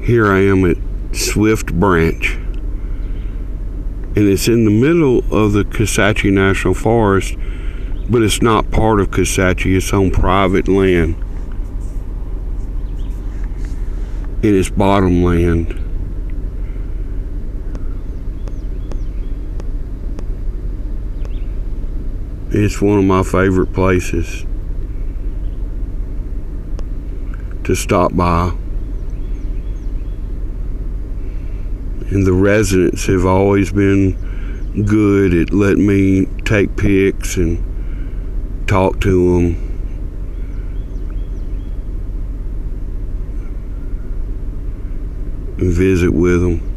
Here I am at Swift Branch, and it's in the middle of the Kisatchie National Forest, but it's not part of Kisatchie. It's on private land, and it's bottomland. It's one of my favorite places to stop by. And the residents have always been good at letting me take pics and talk to them. And visit with them.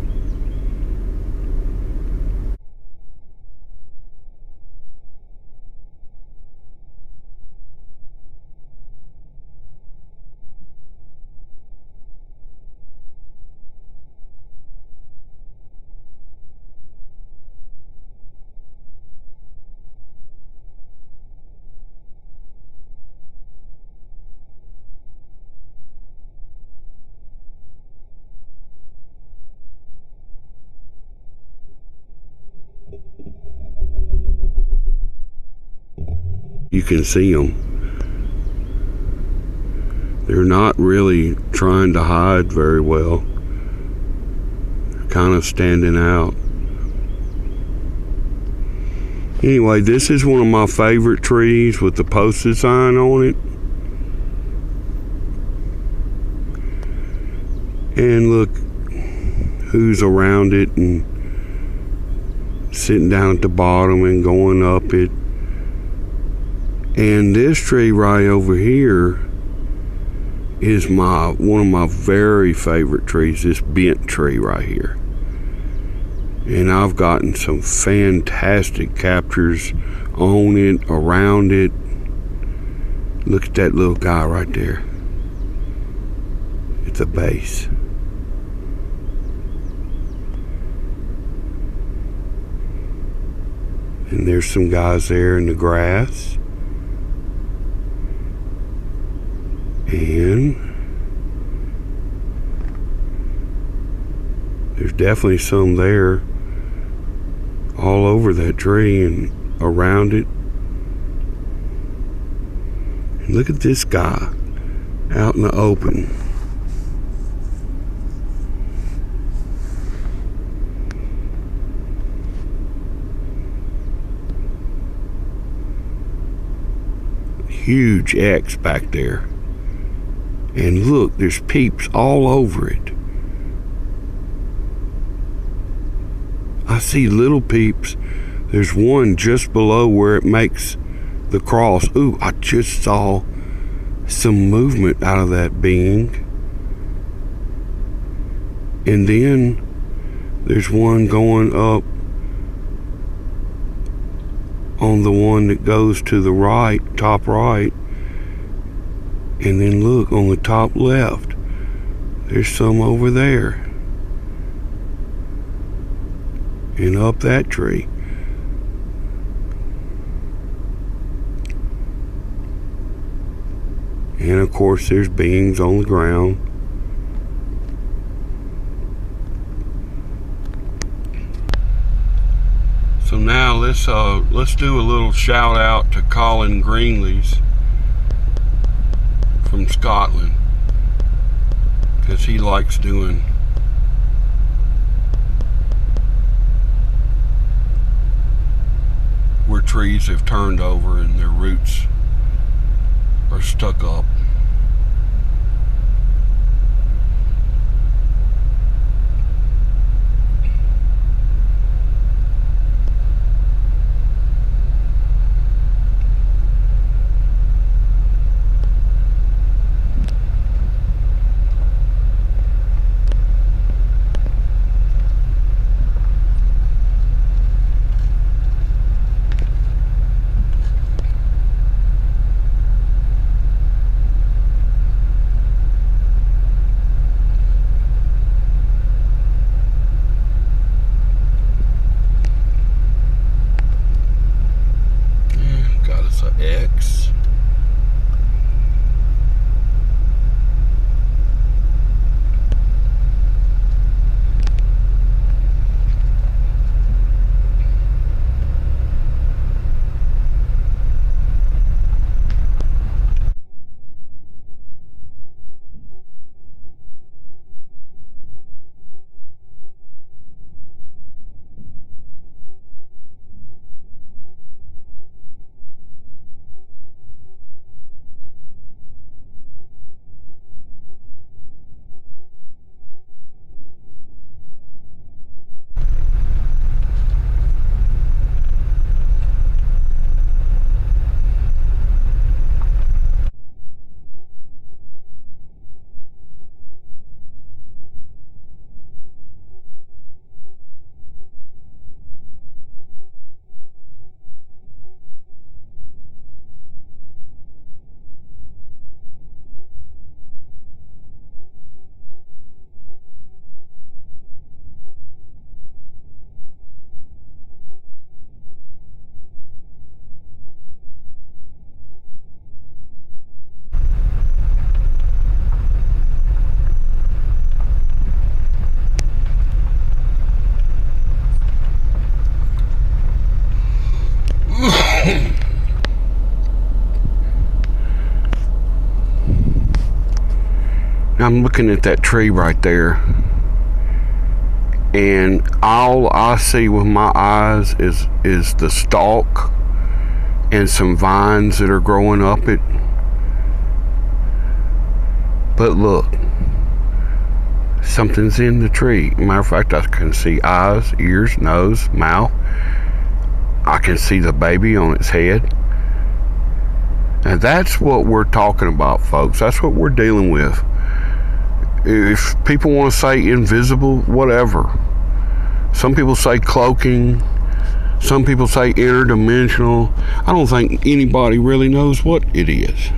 You can see them. They're not really trying to hide very well. They're kind of standing out. Anyway, this is one of my favorite trees with the posted sign on it. And look who's around it and sitting down at the bottom and going up it. And this tree right over here is one of my very favorite trees, this bent tree right here. And I've gotten some fantastic captures on it, around it. Look at that little guy right there at the base. And there's some guys there in the grass. And there's definitely some there all over that tree and around it. And look at this guy out in the open. Huge X back there. And look, there's peeps all over it. I see little peeps. There's one just below where it makes the cross. Ooh, I just saw some movement out of that being. And then there's one going up on the one that goes to the right, top right. And then look on the top left, there's some over there. And up that tree. And of course there's beings on the ground. So now let's do a little shout out to Colin Greenleys from Scotland, because he likes doing where trees have turned over and their roots are stuck up. I'm looking at that tree right there, and all I see with my eyes is the stalk and some vines that are growing up it. But look, something's in the tree. Matter of fact, I can see eyes, ears, nose, mouth. I can see the baby on its head. And that's what we're talking about, folks. That's what we're dealing with. If people want to say invisible, whatever. Some people say cloaking. Some people say interdimensional. I don't think anybody really knows what it is.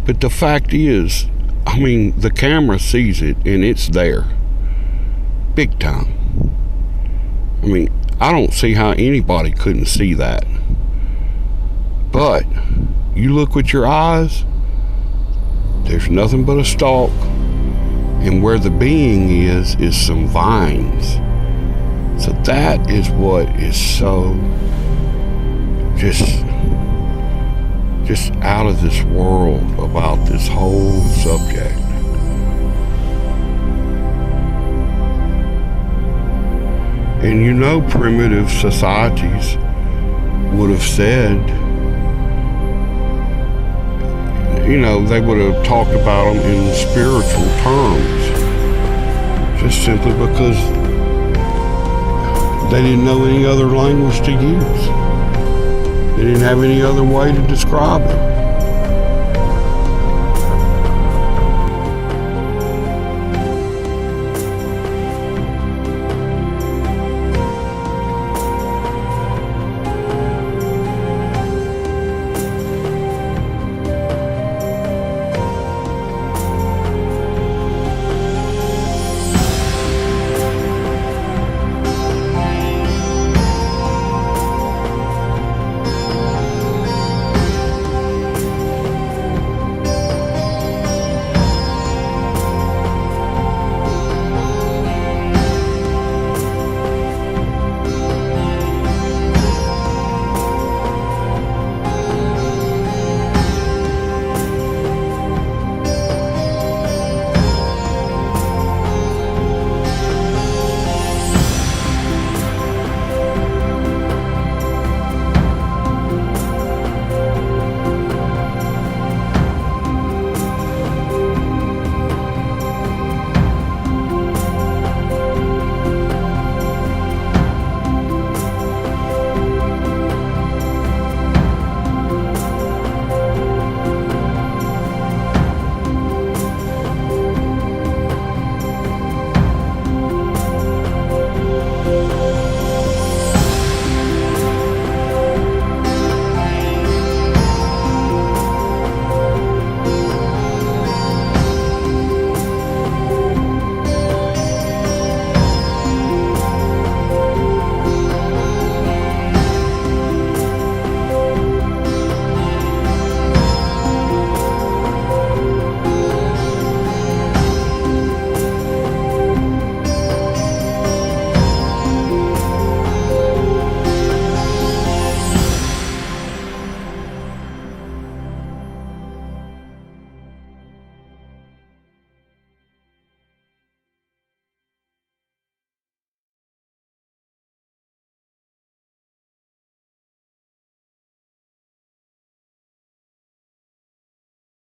But the fact is, I mean, the camera sees it and it's there. Big time. I mean, I don't see how anybody couldn't see that. But you look with your eyes, there's nothing but a stalk. And where the being is some vines. So that is what is so just out of this world about this whole subject. And you know, primitive societies would have said, you know, they would have talked about them in spiritual terms, just simply because they didn't know any other language to use. They didn't have any other way to describe it.